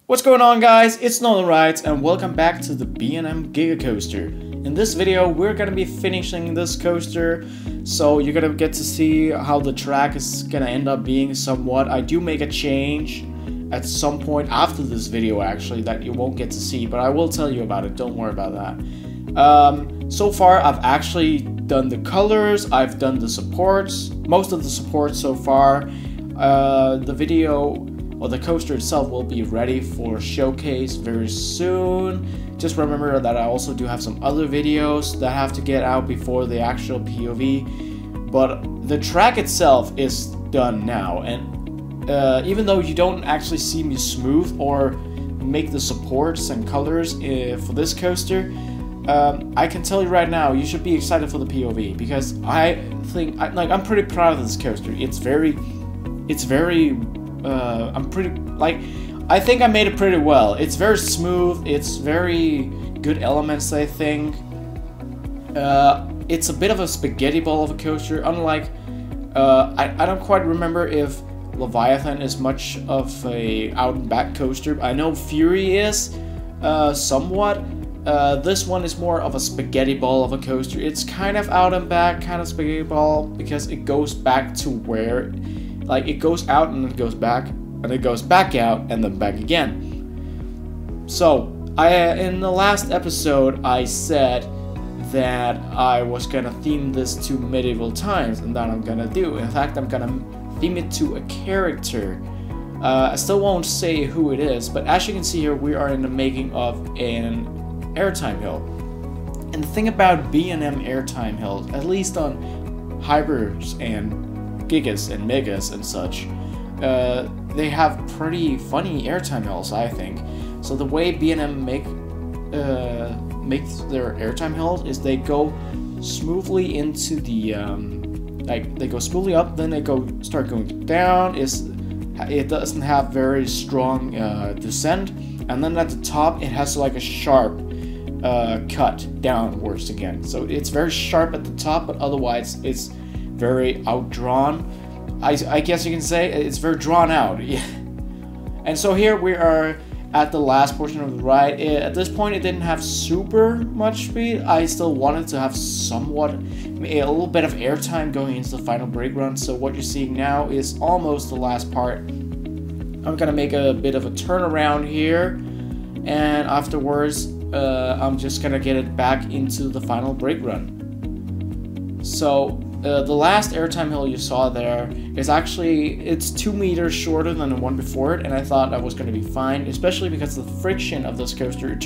What's going on, guys? It's Nolan Rides and welcome back to the B&M Giga coaster. In this video we're gonna be finishing this coaster, so you're gonna get to see how the track is gonna end up being somewhat. I do make a change at some point after this video actually that you won't get to see, but I will tell you about it, don't worry about that. So far I've actually done the colors, I've done the supports, most of the supports so far. The video or the coaster itself will be ready for showcase very soon. Just remember that I also do have some other videos that have to get out before the actual POV, but the track itself is done now, and even though you don't actually see me smooth or make the supports and colors for this coaster, I can tell you right now you should be excited for the POV, because I think I'm pretty proud of this coaster. I think I made it pretty well. It's very smooth, it's very good elements, I think. It's a bit of a spaghetti ball of a coaster, unlike, I don't quite remember if Leviathan is much of a out and back coaster. I know Fury is, somewhat. This one is more of a spaghetti ball of a coaster. It's kind of out and back, kind of spaghetti ball, because it goes back to where, like, it goes out and it goes back, and it goes back out and then back again. So, in the last episode, I said that I was gonna theme this to medieval times, and that I'm gonna do. In fact, I'm gonna theme it to a character. I still won't say who it is, but as you can see here, we are in the making of an airtime hill. And the thing about B&M airtime hills, at least on Hypers and Gigas and Megas and such, they have pretty funny airtime hills, I think. So the way B&M makes their airtime hills is they go smoothly into the they go smoothly up, then they start going down. It doesn't have very strong descent, and then at the top it has like a sharp cut downwards again. So it's very sharp at the top, but otherwise it's very outdrawn. I guess you can say it's very drawn out. And so here we are at the last portion of the ride. At this point it didn't have super much speed. I still wanted to have somewhat, a little bit of airtime going into the final brake run. So what you're seeing now is almost the last part. I'm gonna make a bit of a turnaround here, and afterwards I'm just gonna get it back into the final brake run. So the last airtime hill you saw there is actually, it's 2 meters shorter than the one before it, and I thought that was going to be fine, especially because the friction of this coaster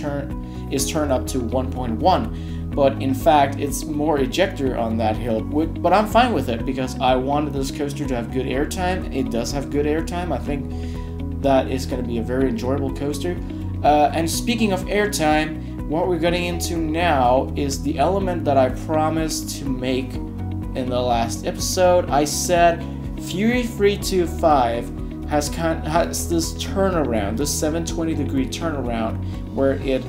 is turned up to 1.1, but in fact it's more ejector on that hill, but I'm fine with it because I wanted this coaster to have good airtime. It does have good airtime. I think that is going to be a very enjoyable coaster. And speaking of airtime, what we're getting into now is the element that I promised to make in the last episode. I said Fury 325 has this turnaround, this 720-degree turnaround, where it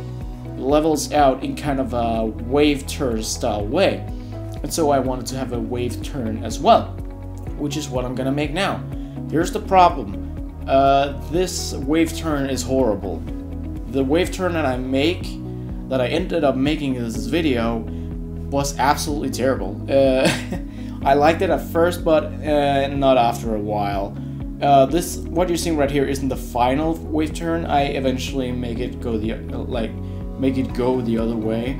levels out in kind of a wave turn style way. And so I wanted to have a wave turn as well, which is what I'm gonna make now. Here's the problem. This wave turn is horrible. The wave turn that I ended up making in this video was absolutely terrible. I liked it at first, but not after a while. What you're seeing right here isn't the final wave turn. I eventually make it go the other way.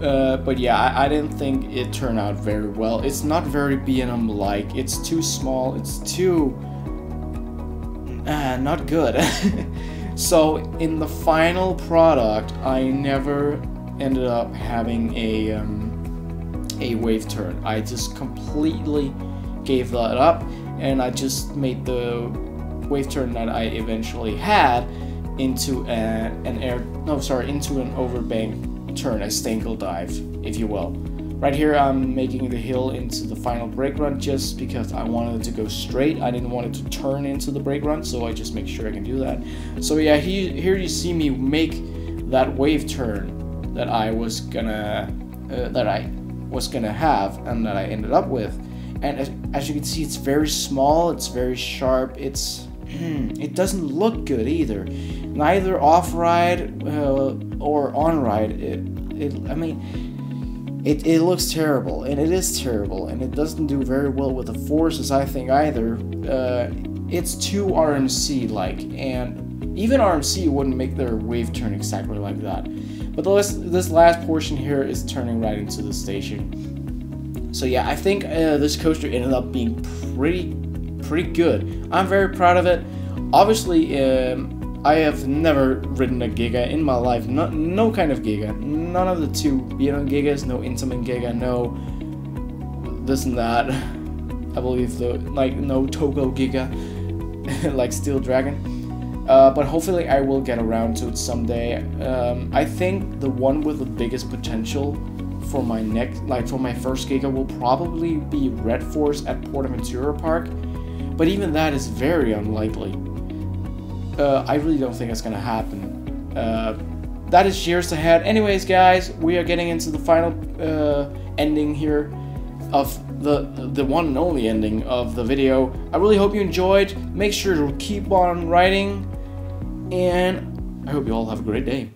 But yeah, I didn't think it turned out very well. It's not very B&M like. It's too small. It's too not good. So in the final product, I never ended up having a wave turn. I just completely gave that up, and I just made the wave turn that I eventually had into into an overbank turn, a stangle dive, if you will. Right here I'm making the hill into the final brake run just because I wanted it to go straight. I didn't want it to turn into the brake run, so I just make sure I can do that. So yeah, here you see me make that wave turn that I was gonna have and that I ended up with. And as you can see, it's very small, it's very sharp, it's it doesn't look good either. Neither off-ride or on-ride. It looks terrible, and it is terrible, and it doesn't do very well with the forces, I think, either. It's too RMC-like, and even RMC wouldn't make their wave turn exactly like that. But this last portion here is turning right into the station. So yeah, I think this coaster ended up being pretty good. I'm very proud of it. Obviously, I have never ridden a Giga in my life. No kind of Giga. None of the two Beyond Gigas. No Intamin Giga. No this and that. I believe no Togo Giga, like Steel Dragon. But hopefully I will get around to it someday. I think the one with the biggest potential for my first Giga will probably be Red Force at Portaventura Park. But even that is very unlikely. I really don't think it's gonna happen. That is years ahead. Anyways, guys, we are getting into the final ending here of the one and only ending of the video. I really hope you enjoyed. Make sure to keep on riding, and I hope you all have a great day.